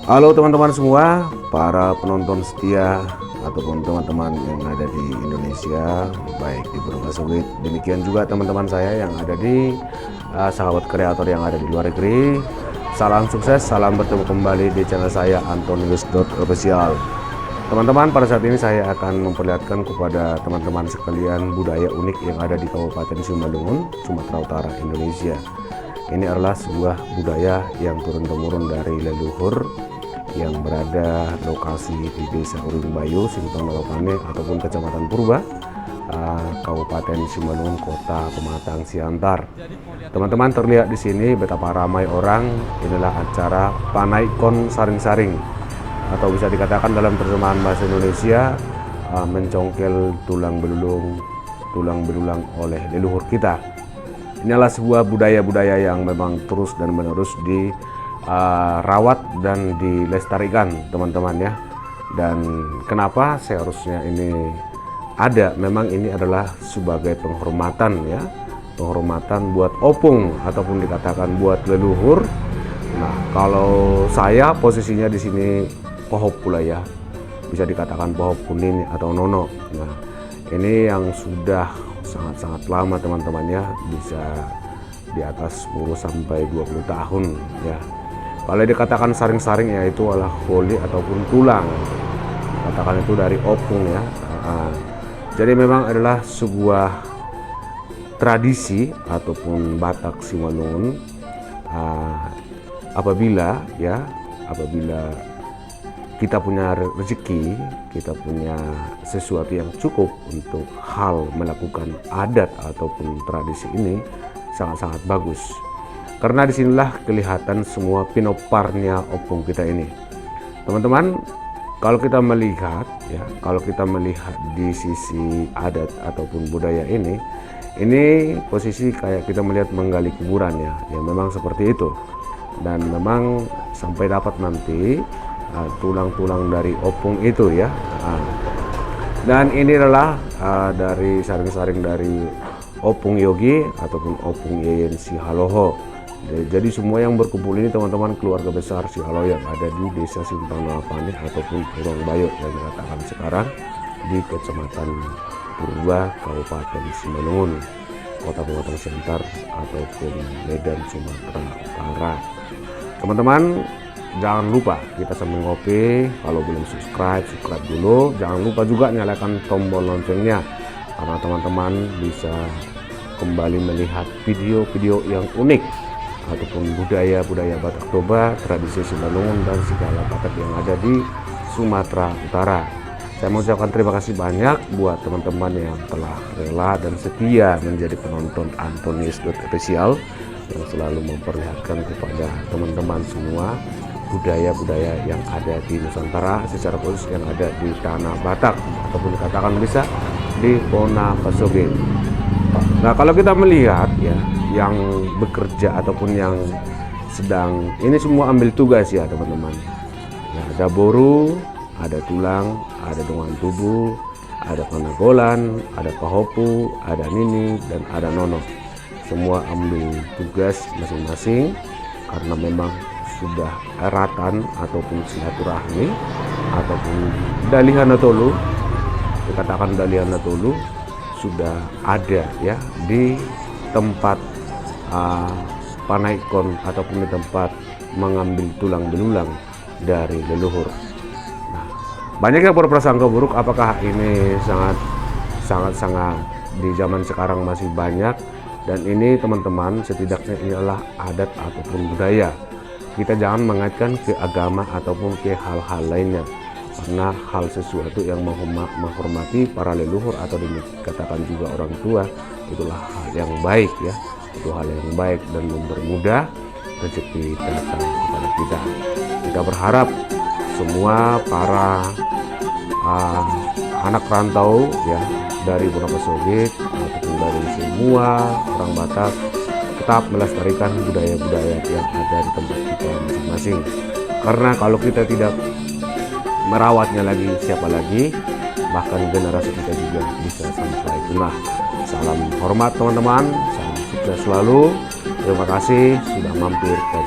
Halo teman-teman semua, para penonton setia ataupun teman-teman yang ada di Indonesia, baik di Purba Sawit, demikian juga teman-teman saya yang ada di sahabat kreator yang ada di luar negeri. Salam sukses, salam bertemu kembali di channel saya Antonius.official. Teman-teman, pada saat ini saya akan memperlihatkan kepada teman-teman sekalian budaya unik yang ada di Kabupaten Simalungun, Sumatera Utara, Indonesia. Ini adalah sebuah budaya yang turun-temurun dari leluhur yang berada lokasi di Desa Urung Bayu, Simpang Malopane ataupun Kecamatan Purba, Kabupaten Simalungun, Kota Pematang Siantar. Teman-teman, terlihat di sini betapa ramai orang. Inilah acara Panaikon Saring-Saring, atau bisa dikatakan dalam terjemahan bahasa Indonesia mencongkel tulang belulang oleh leluhur kita. Inilah sebuah budaya-budaya yang memang terus dan menerus dirawat dan dilestarikan, teman-teman ya. Dan kenapa seharusnya ini ada? Memang ini adalah sebagai penghormatan ya, penghormatan buat opung ataupun dikatakan buat leluhur. Nah, kalau saya posisinya di sini pohop pula ya, bisa dikatakan pohop kuning atau nono. Nah, ini yang sudah sangat-sangat lama teman-teman ya, bisa di atas 10 sampai 20 tahun ya. Kalau dikatakan saring-saring ya, itu adalah kulit ataupun tulang, katakan itu dari opung ya. Jadi memang adalah sebuah tradisi ataupun Batak Simalungun. Apabila kita punya rezeki, kita punya sesuatu yang cukup untuk hal melakukan adat ataupun tradisi ini, sangat-sangat bagus. Karena disinilah kelihatan semua pinoparnya opung kita ini. Teman-teman, kalau kita melihat ya, kalau kita melihat di sisi adat ataupun budaya ini posisi kayak kita melihat menggali kuburan ya, ya memang seperti itu. Dan memang sampai dapat nanti tulang-tulang dari opung itu ya. Dan ini adalah dari saring-saring dari opung Yogi ataupun opung Yeyen Sihaloho. Jadi semua yang berkumpul ini teman-teman keluarga besar Sihaloho yang ada di Desa Simpang Malopane ataupun Urung Bayu yang dikatakan sekarang di Kecamatan Purba, Kabupaten Simalungun, Kota Pematang Siantar ataupun Medan, Sumatera Utara. Teman-teman, jangan lupa kita sambil ngopi, kalau belum subscribe dulu. Jangan lupa juga nyalakan tombol loncengnya, karena teman-teman bisa kembali melihat video-video yang unik ataupun budaya-budaya Batak Toba, tradisi Simalungun dan segala Batak yang ada di Sumatera Utara. Saya mengucapkan terima kasih banyak buat teman-teman yang telah rela dan setia menjadi penonton Antonius.official yang selalu memperlihatkan kepada teman-teman semua budaya-budaya yang ada di Nusantara, secara khusus yang ada di tanah Batak ataupun dikatakan bisa di Pona Pasoge. Nah, kalau kita melihat ya, yang bekerja ataupun yang sedang ini semua ambil tugas ya teman-teman. Ya, ada boru, ada tulang, ada dongan tubuh, ada panagolan, ada pahopu, ada nini, dan ada nono. Semua ambil tugas masing-masing karena memang sudah eratan ataupun silaturahmi ataupun dalihan tolu, dikatakan dalihan tolu sudah ada ya di tempat Panaikon ataupun di tempat mengambil tulang belulang dari leluhur. Nah, banyak yang berprasangka buruk apakah ini sangat di zaman sekarang masih banyak, dan ini teman-teman setidaknya ini adalah adat ataupun budaya. Kita jangan mengaitkan ke agama ataupun ke hal-hal lainnya, karena hal sesuatu yang menghormati para leluhur atau dikatakan juga orang tua, itulah hal yang baik ya. Itu hal yang baik dan mempermudah rezeki datang kepada kita. Kita berharap semua para anak rantau ya dari Purba Sawit ataupun dari semua orang Batak tetap melestarikan budaya-budaya yang ada di tempat kita masing-masing. Karena kalau kita tidak merawatnya lagi, siapa lagi? Bahkan generasi kita juga bisa sampai punah. Salam hormat teman-teman, salam sukses selalu. Terima kasih sudah mampir ke